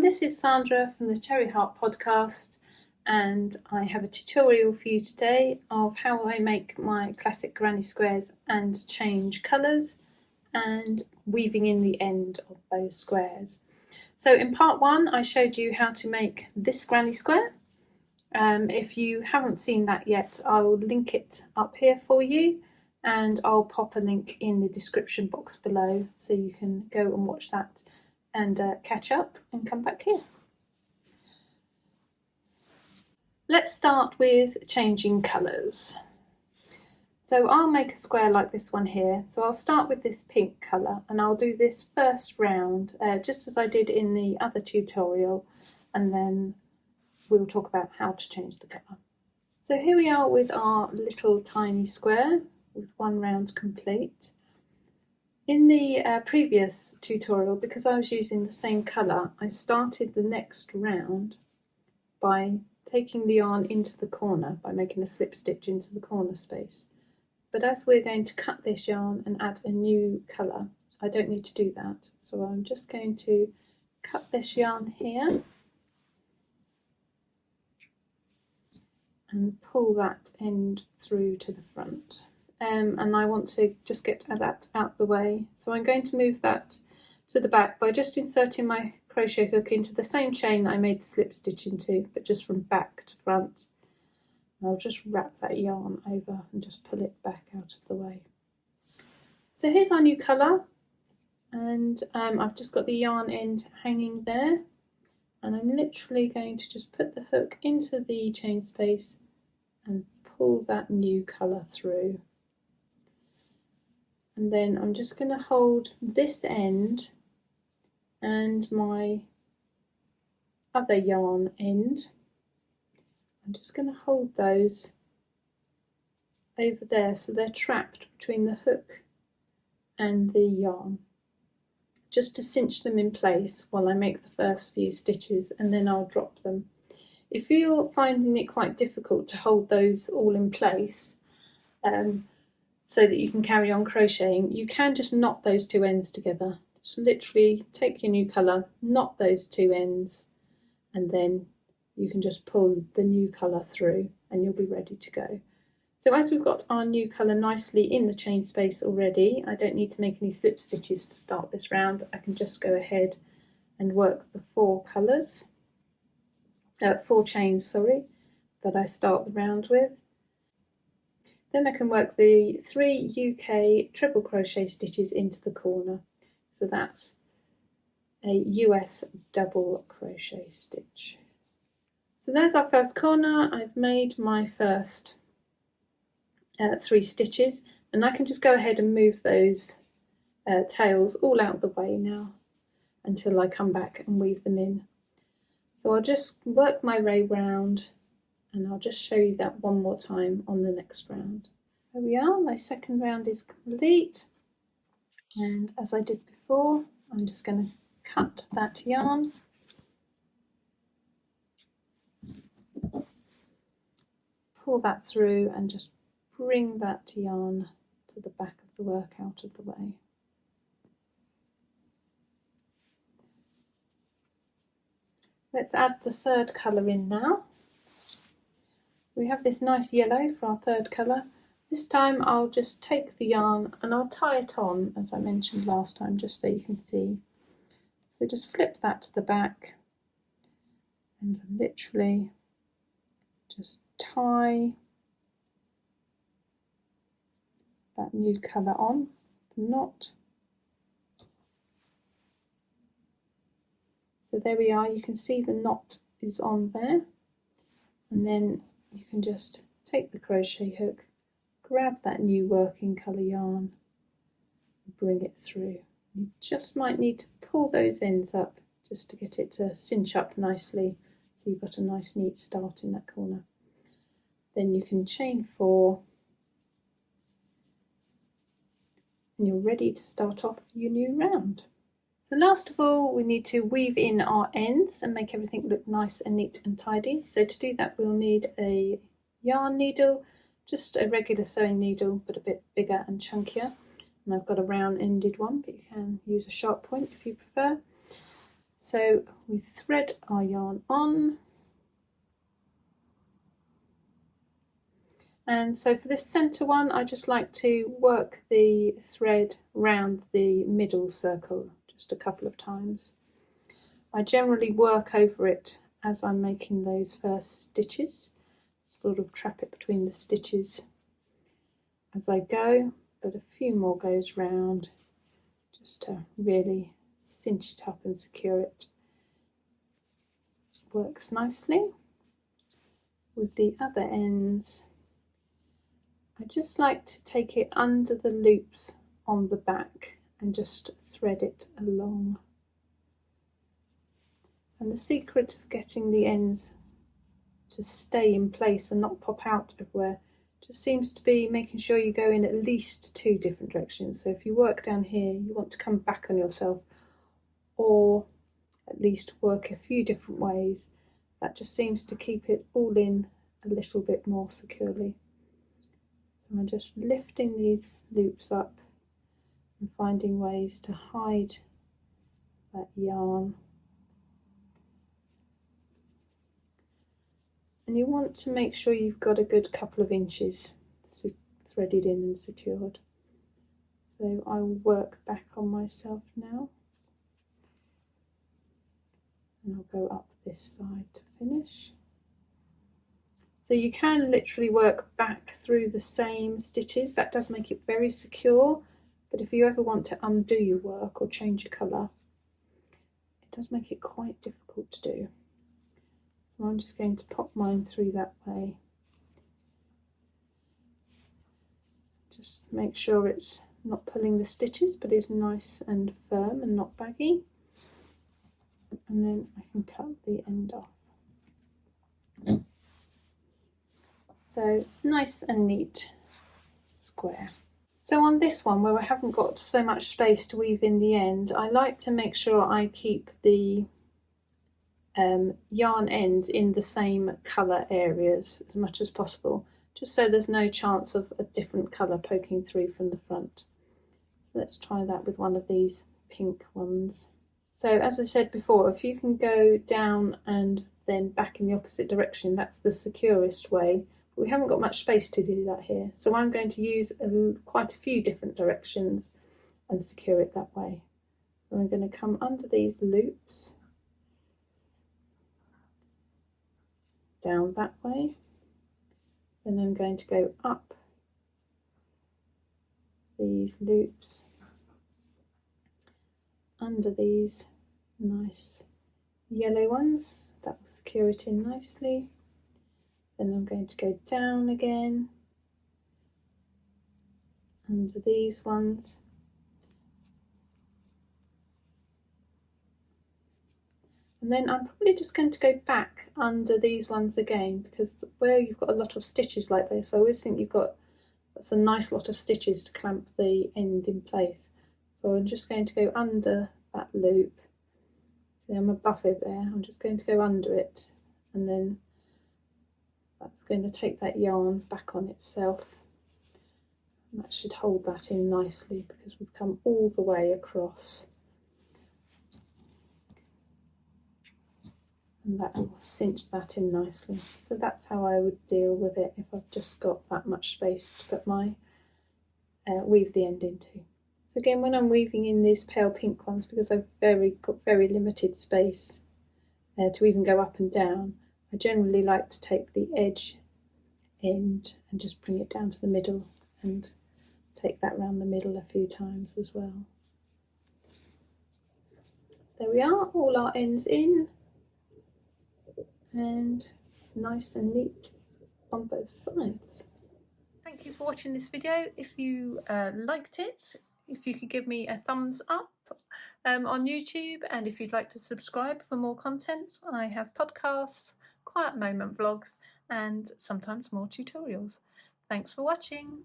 this is Sandra from the Cherry Heart podcast, and I have a tutorial for you today of how I make my classic granny squares and change colours and weaving in the end of those squares. So in part one I showed you how to make this granny square. If you haven't seen that yet, I'll link it up here for you, and I'll pop a link in the description box below so you can go and watch that and catch up and come back here. Let's start with changing colours. So I'll make a square like this one here. So I'll start with this pink colour and I'll do this first round just as I did in the other tutorial, and then we'll talk about how to change the colour. So here we are with our little tiny square with one round complete. In the previous tutorial, because I was using the same colour, I started the next round by taking the yarn into the corner, by making a slip stitch into the corner space. But as we're going to cut this yarn and add a new colour, I don't need to do that. So I'm just going to cut this yarn here and pull that end through to the front. And I want to just get that out the way. So I'm going to move that to the back by just inserting my crochet hook into the same chain that I made the slip stitch into, but just from back to front. And I'll just wrap that yarn over and just pull it back out of the way. So here's our new colour, and I've just got the yarn end hanging there, and I'm literally going to just put the hook into the chain space and pull that new colour through. And then I'm just going to hold this end and my other yarn end. I'm just going to hold those over there so they're trapped between the hook and the yarn, just to cinch them in place while I make the first few stitches, and then I'll drop them. If you're finding it quite difficult to hold those all in place, so that you can carry on crocheting, you can just knot those two ends together. Just literally take your new colour, knot those two ends, and then you can just pull the new colour through and you'll be ready to go. So as we've got our new colour nicely in the chain space already, I don't need to make any slip stitches to start this round. I can just go ahead and work the four chains, that I start the round with. Then I can work the 3 UK treble crochet stitches into the corner. So that's a US double crochet stitch. So there's our first corner. I've made my first 3 stitches, and I can just go ahead and move those tails all out the way now until I come back and weave them in. So I'll just work my way round, and I'll just show you that one more time on the next round. There we are, my second round is complete, and as I did before, I'm just going to cut that yarn, pull that through, and just bring that yarn to the back of the work out of the way. Let's add the third colour in now. We have this nice yellow for our third colour. This time I'll just take the yarn and I'll tie it on, as I mentioned last time, just so you can see. So just flip that to the back and literally just tie that new colour on the knot. So there we are, you can see the knot is on there, and then you can just take the crochet hook, grab that new working colour yarn, and bring it through. You just might need to pull those ends up just to get it to cinch up nicely, so you've got a nice neat start in that corner. Then you can chain 4, and you're ready to start off your new round. So last of all, we need to weave in our ends and make everything look nice and neat and tidy. So to do that, we'll need a yarn needle, just a regular sewing needle, but a bit bigger and chunkier. And I've got a round ended one, but you can use a sharp point if you prefer. So we thread our yarn on. And so for this centre one, I just like to work the thread round the middle circle just a couple of times. I generally work over it as I'm making those first stitches, sort of trap it between the stitches as I go, but a few more goes round just to really cinch it up and secure it. Works nicely. With the other ends, I just like to take it under the loops on the back and just thread it along. And the secret of getting the ends to stay in place and not pop out everywhere just seems to be making sure you go in at least 2 different directions. So if you work down here, you want to come back on yourself, or at least work a few different ways. That just seems to keep it all in a little bit more securely. So I'm just lifting these loops up and finding ways to hide that yarn. And you want to make sure you've got a good couple of inches threaded in and secured. So I will work back on myself now. And I'll go up this side to finish. So you can literally work back through the same stitches. That does make it very secure, but if you ever want to undo your work or change your colour, it does make it quite difficult to do. So I'm just going to pop mine through that way. Just make sure it's not pulling the stitches, but is nice and firm and not baggy. And then I can cut the end off. So nice and neat square. So on this one, where I haven't got so much space to weave in the end, I like to make sure I keep the yarn ends in the same colour areas as much as possible, just so there's no chance of a different colour poking through from the front. So let's try that with one of these pink ones. So as I said before, if you can go down and then back in the opposite direction, that's the securest way. But we haven't got much space to do that here, so I'm going to use quite a few different directions and secure it that way. So I'm going to come under these loops, down that way, then I'm going to go up these loops, under these nice yellow ones, that will secure it in nicely. Then I'm going to go down again, under these ones, and then I'm probably just going to go back under these ones again, because where you've got a lot of stitches like this, I always think that's a nice lot of stitches to clamp the end in place. So I'm just going to go under that loop. See, I'm above it there. I'm just going to go under it, and then that's going to take that yarn back on itself. And that should hold that in nicely because we've come all the way across. And that will cinch that in nicely. So that's how I would deal with it if I've just got that much space to put my weave the end into. So again, when I'm weaving in these pale pink ones, because I've got very limited space to even go up and down, I generally like to take the edge end and just bring it down to the middle and take that round the middle a few times as well. There we are, all our ends in, and nice and neat on both sides. Thank you for watching this video. If you liked it, if you could give me a thumbs up on YouTube, and if you'd like to subscribe for more content, I have podcasts, quiet moment vlogs, and sometimes more tutorials. Thanks for watching.